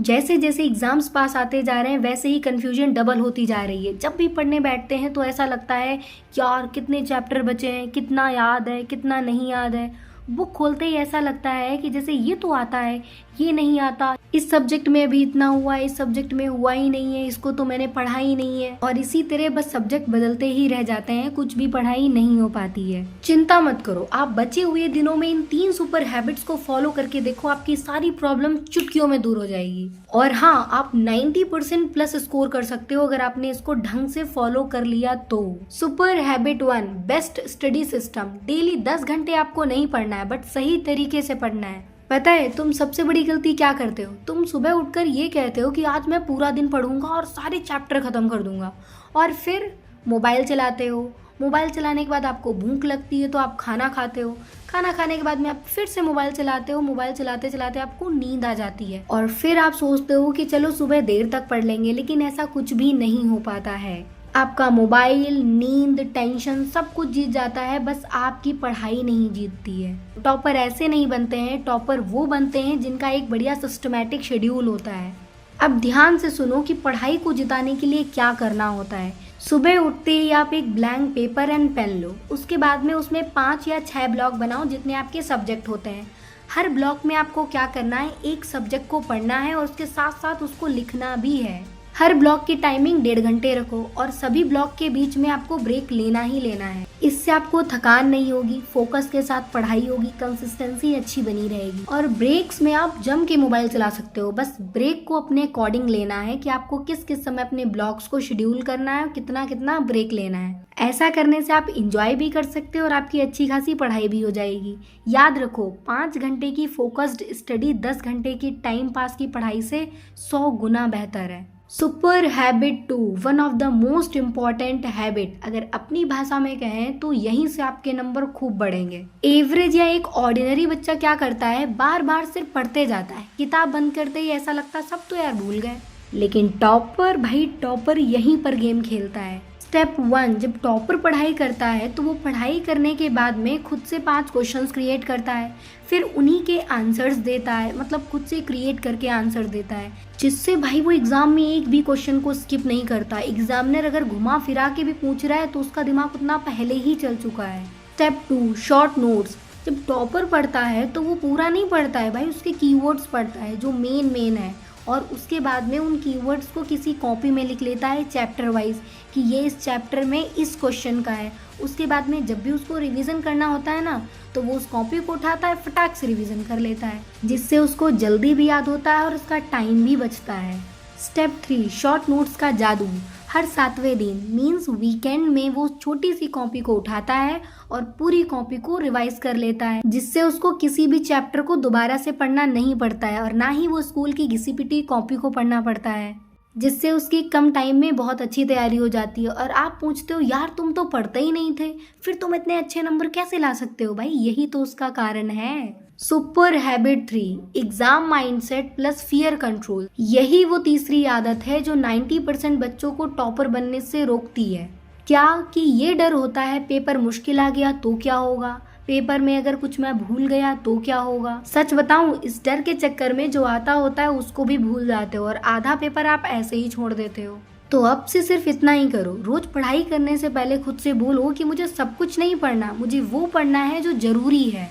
जैसे जैसे एग्जाम्स पास आते जा रहे हैं वैसे ही कंफ्यूजन डबल होती जा रही है। जब भी पढ़ने बैठते हैं तो ऐसा लगता है यार कितने चैप्टर बचे हैं, कितना याद है, कितना नहीं याद है। बुक खोलते ही ऐसा लगता है कि जैसे ये तो आता है, ये नहीं आता, इस सब्जेक्ट में अभी इतना हुआ है, इस सब्जेक्ट में हुआ ही नहीं है, इसको तो मैंने पढ़ा ही नहीं है। और इसी तरह बस सब्जेक्ट बदलते ही रह जाते हैं, कुछ भी पढ़ाई नहीं हो पाती है। चिंता मत करो, आप बचे हुए दिनों में इन 3 सुपर हैबिट्स को फॉलो करके देखो, आपकी सारी प्रॉब्लम चुटकियों में दूर हो जाएगी। और हाँ, आप 90% प्लस स्कोर कर सकते हो अगर आपने इसको ढंग से फॉलो कर लिया तो। Super habit 1, best study system. Daily 10 घंटे आपको नहीं पढ़ना है, बट सही तरीके से पढ़ना है। पता है तुम सबसे बड़ी गलती क्या करते हो? तुम सुबह उठकर ये कहते हो कि आज मैं पूरा दिन पढ़ूंगा और सारे चैप्टर खत्म कर दूंगा, और फिर मोबाइल चलाते हो। मोबाइल चलाने के बाद आपको भूख लगती है तो आप खाना खाते हो। खाना खाने के बाद में आप फिर से मोबाइल चलाते हो। मोबाइल चलाते चलाते आपको नींद आ जाती है और फिर आप सोचते हो कि चलो सुबह देर तक पढ़ लेंगे, लेकिन ऐसा कुछ भी नहीं हो पाता है। आपका मोबाइल, नींद, टेंशन सब कुछ जीत जाता है, बस आपकी पढ़ाई नहीं जीतती है। टॉपर ऐसे नहीं बनते हैं, टॉपर वो बनते हैं जिनका एक बढ़िया सिस्टमैटिक शेड्यूल होता है। अब ध्यान से सुनो कि पढ़ाई को जिताने के लिए क्या करना होता है। सुबह उठते ही आप एक ब्लैंक पेपर एंड पेन लो। उसके बाद में उसमें 5 या 6 ब्लॉक बनाओ जितने आपके सब्जेक्ट होते हैं। हर ब्लॉक में आपको क्या करना है, एक सब्जेक्ट को पढ़ना है और उसके साथ साथ उसको लिखना भी है। हर ब्लॉक की टाइमिंग 1.5 घंटे रखो और सभी ब्लॉक के बीच में आपको ब्रेक लेना ही लेना है। इससे आपको थकान नहीं होगी, फोकस के साथ पढ़ाई होगी, कंसिस्टेंसी अच्छी बनी रहेगी। और ब्रेक्स में आप जम के मोबाइल चला सकते हो, बस ब्रेक को अपने अकॉर्डिंग लेना है कि आपको किस किस समय अपने ब्लॉक्स को शेड्यूल करना है और कितना कितना ब्रेक लेना है। ऐसा करने से आप इंजॉय भी कर सकते हो और आपकी अच्छी खासी पढ़ाई भी हो जाएगी। याद रखो, 5 घंटे की फोकस्ड स्टडी 10 घंटे की टाइम पास की पढ़ाई से 100 गुना बेहतर है। Super habit 2, one of the most important habit. अगर अपनी भाषा में कहें तो यहीं से आपके नंबर खूब बढ़ेंगे। एवरेज या एक ऑर्डिनरी बच्चा क्या करता है, बार बार सिर्फ पढ़ते जाता है। किताब बंद करते ही ऐसा लगता है सब तो यार भूल गए। लेकिन टॉपर, भाई टॉपर यहीं पर गेम खेलता है। स्टेप 1, जब टॉपर पढ़ाई करता है तो वो पढ़ाई करने के बाद में खुद से 5 क्वेश्चंस क्रिएट करता है, फिर उन्हीं के आंसर्स देता है, मतलब खुद से क्रिएट करके आंसर देता है, जिससे भाई वो एग्जाम में एक भी क्वेश्चन को स्किप नहीं करता। एग्जामिनर अगर घुमा फिरा के भी पूछ रहा है तो उसका दिमाग उतना पहले ही चल चुका है। Step 2, short notes. जब टॉपर पढ़ता है तो वो पूरा नहीं पढ़ता है भाई, उसके कीवर्ड्स पढ़ता है जो मेन है, और उसके बाद में उन कीवर्ड्स को किसी कॉपी में लिख लेता है चैप्टर वाइज कि ये इस चैप्टर में इस क्वेश्चन का है। उसके बाद में जब भी उसको रिवीजन करना होता है ना, तो वो उस कॉपी को उठाता है, फटाक से रिवीजन कर लेता है, जिससे उसको जल्दी भी याद होता है और उसका टाइम भी बचता है। स्टेप 3, शॉर्ट नोट्स का जादू। हर 7वें दिन मीन्स वीकेंड में वो छोटी सी कॉपी को उठाता है और पूरी कॉपी को रिवाइज कर लेता है, जिससे उसको किसी भी चैप्टर को दोबारा से पढ़ना नहीं पड़ता है और ना ही वो स्कूल की घिसी पिटी कॉपी को पढ़ना पड़ता है, जिससे उसकी कम टाइम में बहुत अच्छी तैयारी हो जाती है। और आप पूछते हो यार तुम तो पढ़ते ही नहीं थे, फिर तुम इतने अच्छे नंबर कैसे ला सकते हो? भाई यही तो उसका कारण है। Super habit 3, exam mindset plus fear control. यही वो तीसरी आदत है जो 90% बच्चों को टॉपर बनने से रोकती है। क्या कि ये डर होता है पेपर मुश्किल आ गया तो क्या होगा, पेपर में अगर कुछ मैं भूल गया तो क्या होगा। सच बताऊं, इस डर के चक्कर में जो आता होता है उसको भी भूल जाते हो और आधा पेपर आप ऐसे ही छोड़ देते हो। तो अब से सिर्फ इतना ही करो, रोज पढ़ाई करने से पहले खुद से बोलो कि मुझे सब कुछ नहीं पढ़ना, मुझे वो पढ़ना है जो जरूरी है,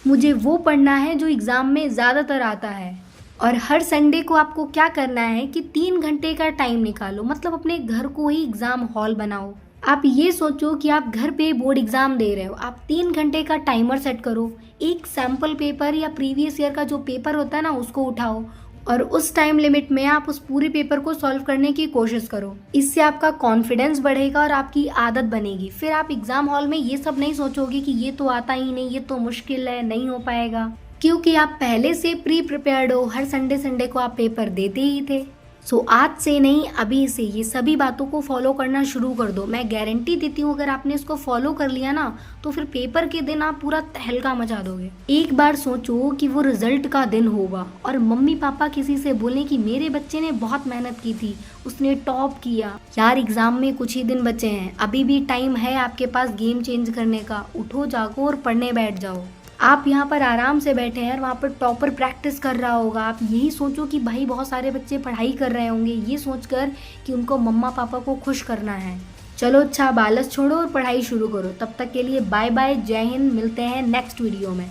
मुझे वो पढ़ना है जो एग्जाम में ज्यादातर आता है। और हर संडे को आपको क्या करना है कि 3 घंटे का टाइम निकालो, मतलब अपने घर को ही एग्जाम हॉल बनाओ। आप ये सोचो कि आप घर पे बोर्ड एग्जाम दे रहे हो, आप 3 घंटे का टाइमर सेट करो, एक सैम्पल पेपर या प्रीवियस ईयर का जो पेपर होता है ना उसको उठाओ और उस टाइम लिमिट में आप उस पूरे पेपर को सॉल्व करने की कोशिश करो। इससे आपका कॉन्फिडेंस बढ़ेगा और आपकी आदत बनेगी। फिर आप एग्जाम हॉल में ये सब नहीं सोचोगे कि ये तो आता ही नहीं, ये तो मुश्किल है, नहीं हो पाएगा, क्योंकि आप पहले से प्री प्रिपेयर्ड हो। हर संडे को आप पेपर देते ही थे। सो आज से नहीं, अभी से ये सभी बातों को फॉलो करना शुरू कर दो। मैं गारंटी देती हूँ अगर आपने इसको फॉलो कर लिया ना तो फिर पेपर के दिन आप पूरा तहलका मचा दोगे। एक बार सोचो कि वो रिजल्ट का दिन होगा और मम्मी पापा किसी से बोले कि मेरे बच्चे ने बहुत मेहनत की थी, उसने टॉप किया। यार एग्जाम में कुछ ही दिन बचे हैं, अभी भी टाइम है आपके पास गेम चेंज करने का। उठो, जागो और पढ़ने बैठ जाओ। आप यहाँ पर आराम से बैठे हैं और वहाँ पर टॉपर प्रैक्टिस कर रहा होगा। आप यही सोचो कि भाई बहुत सारे बच्चे पढ़ाई कर रहे होंगे, ये सोचकर कि उनको मम्मा पापा को खुश करना है। चलो अच्छा, अब आलस छोड़ो और पढ़ाई शुरू करो। तब तक के लिए बाय बाय, जय हिंद, मिलते हैं नेक्स्ट वीडियो में।